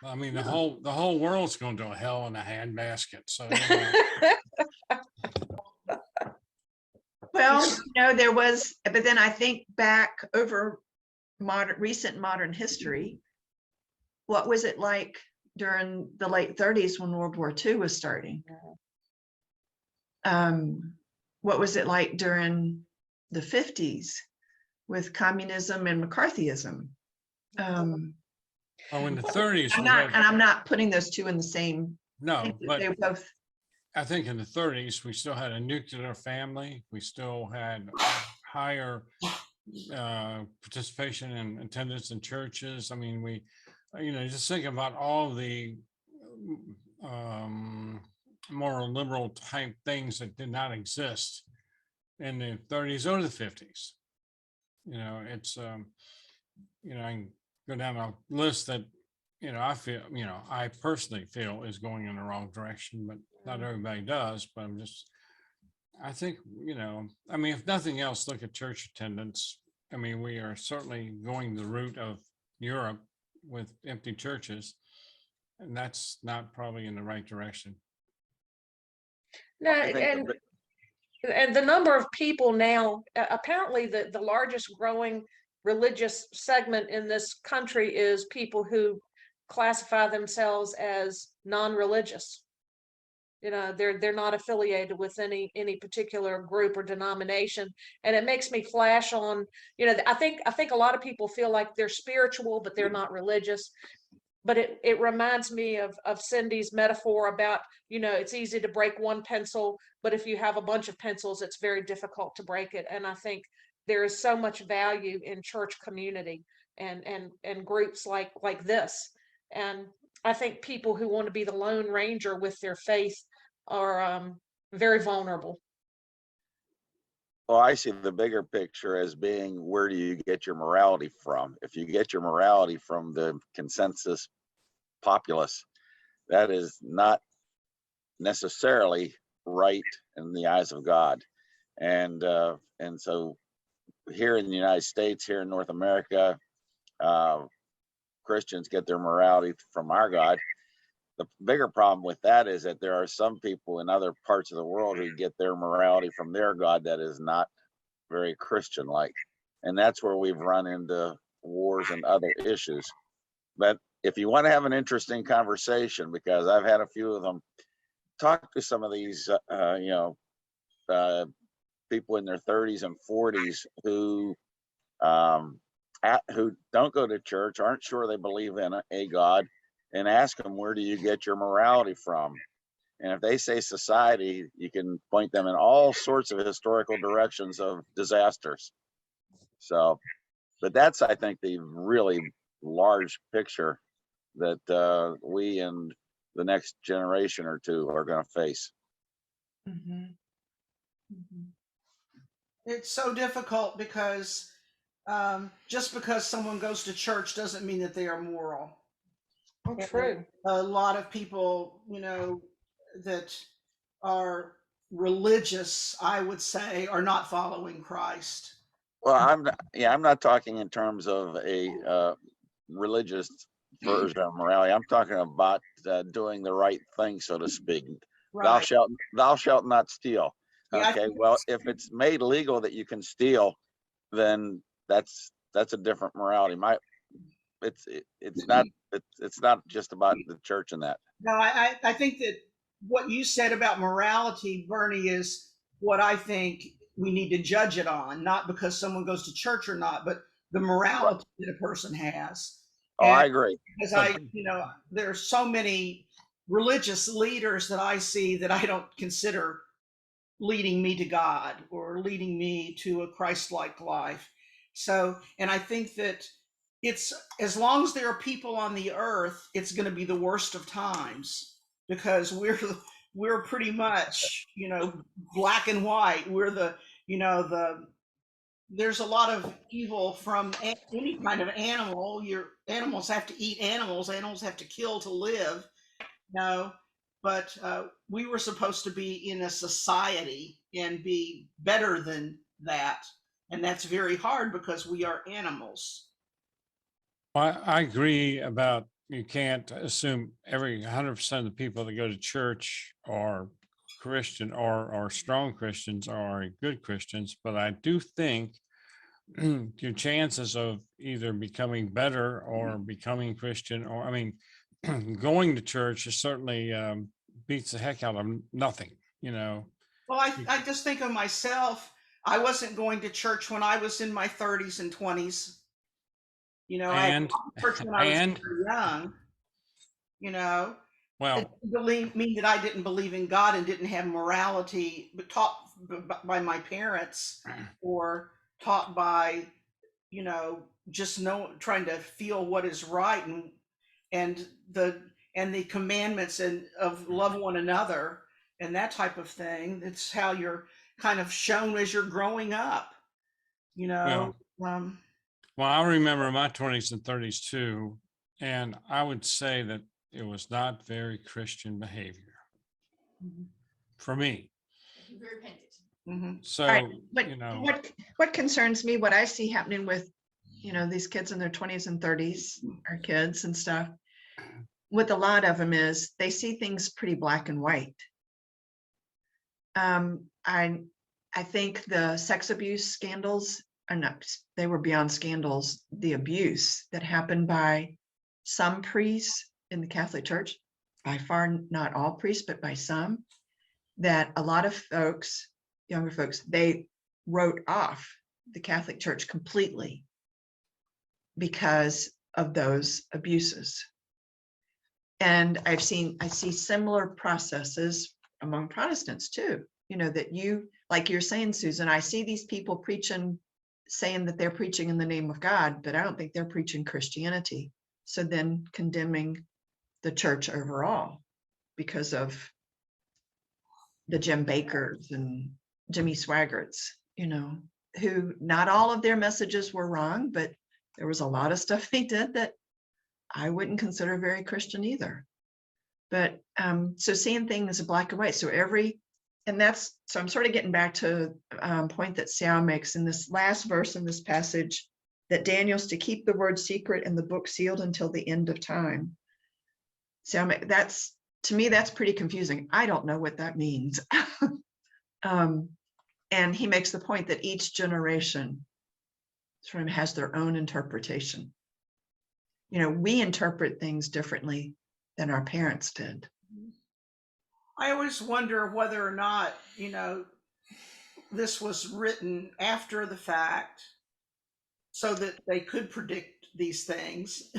I mean, the whole world's going to a hell in a handbasket. So, Well, there was, but then I think back over recent modern history. What was it like during the late 30s when World War II was starting? What was it like during the 50s with communism and McCarthyism? oh, in the 30s, I'm not putting those two in the same. no, but They both. I think in the 30s, we still had a nuclear family. We still had higher participation and attendance in churches. I mean, we, just think about all the more liberal type things that did not exist in the 30s or the 50s. It's, I can go down a list that, I feel, I personally feel is going in the wrong direction, but not everybody does. But I think, I mean, if nothing else, look at church attendance. I mean, we are certainly going the route of Europe with empty churches, and that's not probably in the right direction. No, I think and the number of people now, apparently the largest growing religious segment in this country is people who classify themselves as non-religious. They're not affiliated with any particular group or denomination, and it makes me flash on. I think a lot of people feel like they're spiritual, but they're not religious. But it reminds me of Cindy's metaphor about, it's easy to break one pencil, but if you have a bunch of pencils, it's very difficult to break it. And I think there is so much value in church community and groups like this. And I think people who want to be the Lone Ranger with their faith are very vulnerable. Well, I see the bigger picture as being, where do you get your morality from? If you get your morality from the consensus populace, that is not necessarily right in the eyes of God. And so here in the United States, here in North America, Christians get their morality from our God. The bigger problem with that is that there are some people in other parts of the world who get their morality from their God that is not very Christian-like. And that's where we've run into wars and other issues. But if you want to have an interesting conversation, because I've had a few of them, talk to some of these, people in their 30s and 40s who don't go to church, aren't sure they believe in a God, and ask them, where do you get your morality from? And if they say society, you can point them in all sorts of historical directions of disasters. So, but that's, I think, the really large picture that we and the next generation or two are going to face. Mhm. Mhm. It's so difficult because just because someone goes to church doesn't mean that they are moral. Oh, And true. a lot of people, that are religious, I would say, are not following Christ. Well, I'm not talking in terms of a religious version of morality. I'm talking about doing the right thing, so to speak. Right. Thou shalt not steal. Yeah, Okay. Well, if it's made legal that you can steal, then that's a different morality. It's not just about the church and that. No, I think that what you said about morality, Bernie, is what I think we need to judge it on, not because someone goes to church or not, but the morality that a person has. Oh, And I agree. because there are so many religious leaders that I see that I don't consider leading me to God or leading me to a Christ-like life. So, and I think that it's, as long as there are people on the earth, it's going to be the worst of times, because we're pretty much, black and white. We're there's a lot of evil from any kind of animal. Your animals have to eat animals. Animals have to kill to live. No, but we were supposed to be in a society and be better than that, and that's very hard because we are animals. I agree about, you can't assume every 100% of the people that go to church are Christian or are strong Christians or are good Christians, but I do think your chances of either becoming better or becoming Christian, or, I mean, going to church is certainly beats the heck out of nothing, Well, I just think of myself. I wasn't going to church when I was in my 30s and 20s. I had and, gone to church when I was and, very young. It well, didn't mean that I didn't believe in God and didn't have morality, but taught by my parents, or taught by, just trying to feel what is right, and the commandments and of love one another and that type of thing. It's how you're kind of shown as you're growing up, you know. well, I remember my 20s and 30s too, and I would say that it was not very Christian behavior for me. Mhm. So, Right. What concerns me, what I see happening with, these kids in their 20s and 30s, our kids and stuff, with a lot of them is they see things pretty black and white. I think the sex abuse scandals are not, they were beyond scandals. The abuse that happened by some priests in the Catholic Church, by far not all priests, but by some, that a lot of folks, younger folks, they wrote off the Catholic Church completely because of those abuses. And I see similar processes among Protestants too, that like you're saying, Susan, I see these people preaching, saying that they're preaching in the name of God, but I don't think they're preaching Christianity. So then condemning the church overall because of the Jim Bakkers and Jimmy Swaggarts, who not all of their messages were wrong, but there was a lot of stuff they did that I wouldn't consider very Christian either. But so seeing things black and white. So I'm sort of getting back to a point that Xiao makes in this last verse in this passage, that Daniel's to keep the word secret and the book sealed until the end of time. Xiao, to me, that's pretty confusing. I don't know what that means. And he makes the point that each generation sort of has their own interpretation. We interpret things differently than our parents did. I always wonder whether or not, this was written after the fact so that they could predict these things.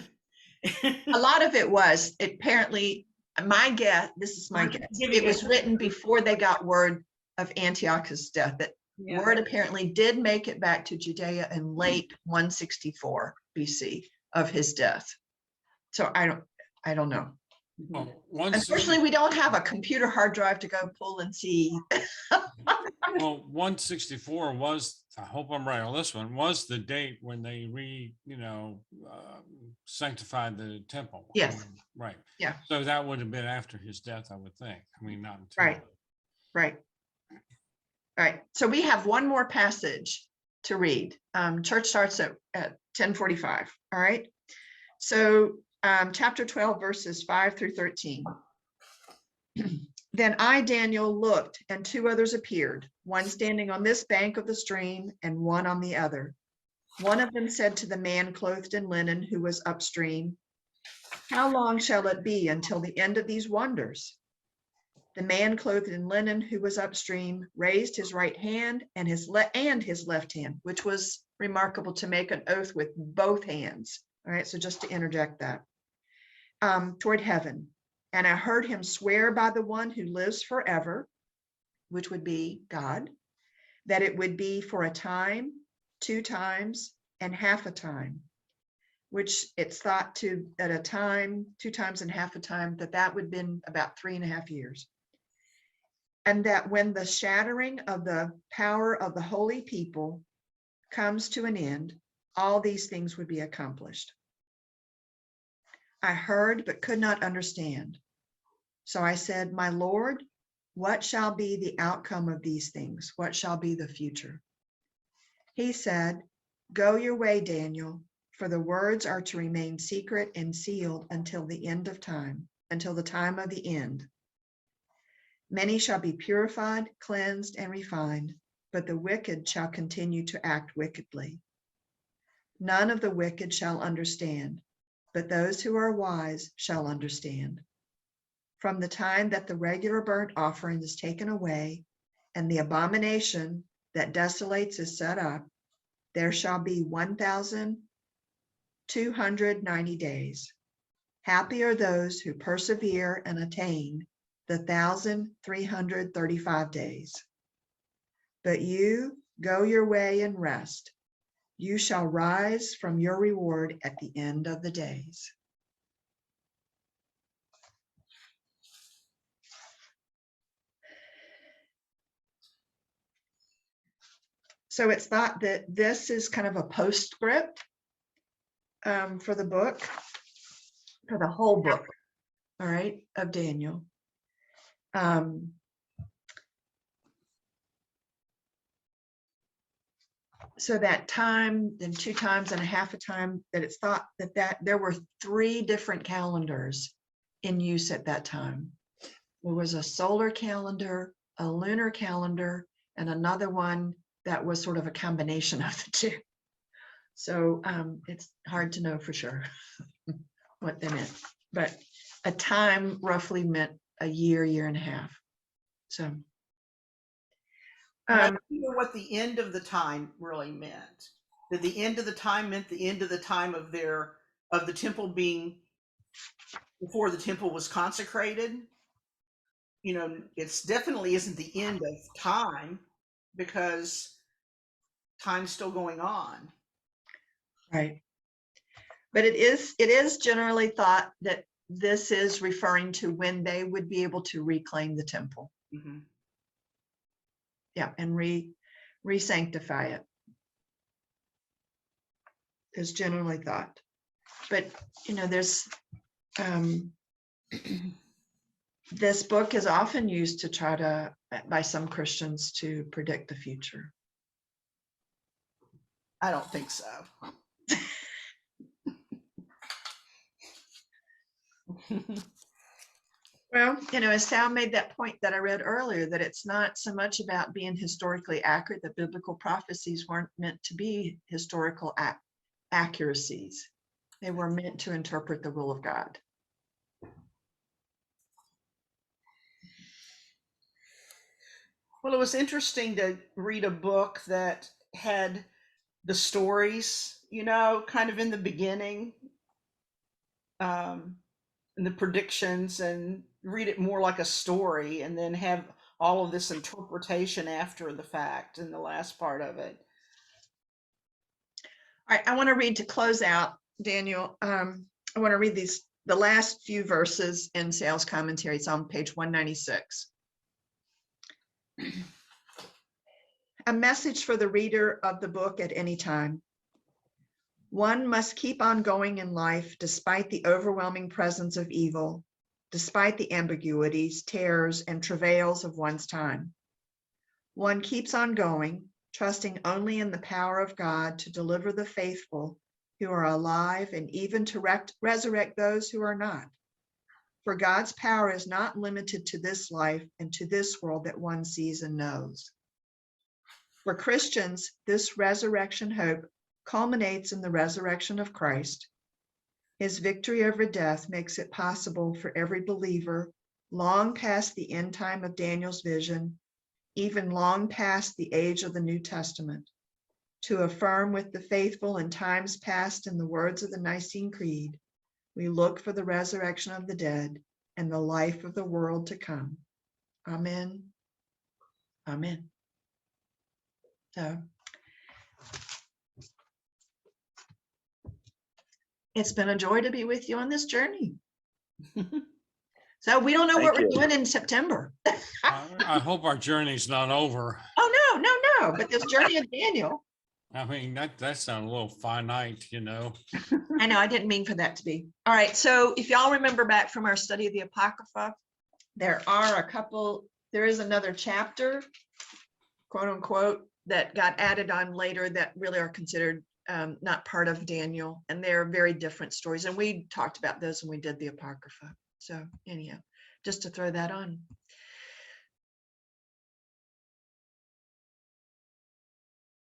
A lot of it was, apparently, my guess, this is my guess, it was written before they got word of Antiochus' death. That word apparently did make it back to Judea in late 164 BC of his death. So I don't know. well, Unfortunately, we don't have a computer hard drive to go pull and see. well, 164 was, I hope I'm right on this one, was the date when they sanctified the temple. Yes. Right. Yeah. So that would have been after his death, I would think. I mean, not until. Right. So we have one more passage to read. Church starts at 10:45. All right. So chapter 12, verses 5 through 13. Then I, Daniel, looked, and two others appeared, one standing on this bank of the stream and one on the other. One of them said to the man clothed in linen who was upstream, "How long shall it be until the end of these wonders?" The man clothed in linen who was upstream raised his right hand and his left hand, which was remarkable, to make an oath with both hands. All right, so just to interject that, toward heaven. And I heard him swear by the one who lives forever, which would be God, that it would be for a time, 2 times, and half a time, which it's thought to at a time, 2 times and half a time, that would have been about 3.5 years. And that when the shattering of the power of the holy people comes to an end, all these things would be accomplished. I heard, but could not understand. So I said, my Lord, what shall be the outcome of these things? What shall be the future? He said, go your way, Daniel, for the words are to remain secret and sealed until the end of time, until the time of the end. Many shall be purified, cleansed, and refined, but the wicked shall continue to act wickedly. None of the wicked shall understand, but those who are wise shall understand. From the time that the regular burnt offering is taken away, and the abomination that desolates is set up, there shall be 1,290 days. Happy are those who persevere and attain the 1,335 days. But you go your way and rest. You shall rise from your reward at the end of the days. So it's thought that this is kind of a postscript for the book, for the whole book, all right, of Daniel. So that time, then 2 times and a half a time, that it's thought that there were 3 different calendars in use at that time. There was a solar calendar, a lunar calendar, and another one that was sort of a combination of the 2. So it's hard to know for sure what they meant, but a time roughly meant a year, year and a half. So I don't know what the end of the time really meant. That the end of the time meant the end of the time of the temple being before the temple was consecrated. You know, it's definitely isn't the end of time because time's still going on. right. But it is generally thought that this is referring to when they would be able to reclaim the temple. Mm-hmm. Yeah, and re-sanctify it is generally thought. But you know, there's this book is often used to try to, by some Christians, to predict the future. I don't think so. Well, you know, as Sal made that point that I read earlier, that it's not so much about being historically accurate, that biblical prophecies weren't meant to be historical accuracies. They were meant to interpret the will of God. Well, it was interesting to read a book that had the stories, you know, kind of in the beginning, and the predictions, and read it more like a story, and then have all of this interpretation after the fact in the last part of it. All right, I want to read to close out, Daniel. I want to read the last few verses in Sal's commentary. It's on page 196. A message for the reader of the book at any time. One must keep on going in life despite the overwhelming presence of evil, despite the ambiguities, terrors, and travails of one's time. One keeps on going, trusting only in the power of God to deliver the faithful who are alive and even to resurrect those who are not. For God's power is not limited to this life and to this world that one sees and knows. For Christians, this resurrection hope culminates in the resurrection of Christ. His victory over death makes it possible for every believer, long past the end time of Daniel's vision, even long past the age of the New Testament, to affirm with the faithful in times past in the words of the Nicene Creed, we look for the resurrection of the dead and the life of the world to come. Amen. Amen. So It's been a joy to be with you on this journey. So we don't know Thank what we're you. doing in September. I hope our journey's not over. Oh, no. But this journey of Daniel, I mean, that sounds a little finite, you know. I know I didn't mean for that to be. All right. So if y'all remember back from our study of the Apocrypha, there is another chapter, quote unquote, that got added on later that really are considered not part of Daniel. And they're very different stories. And we talked about those when we did the Apocrypha. So anyhow, just to throw that on.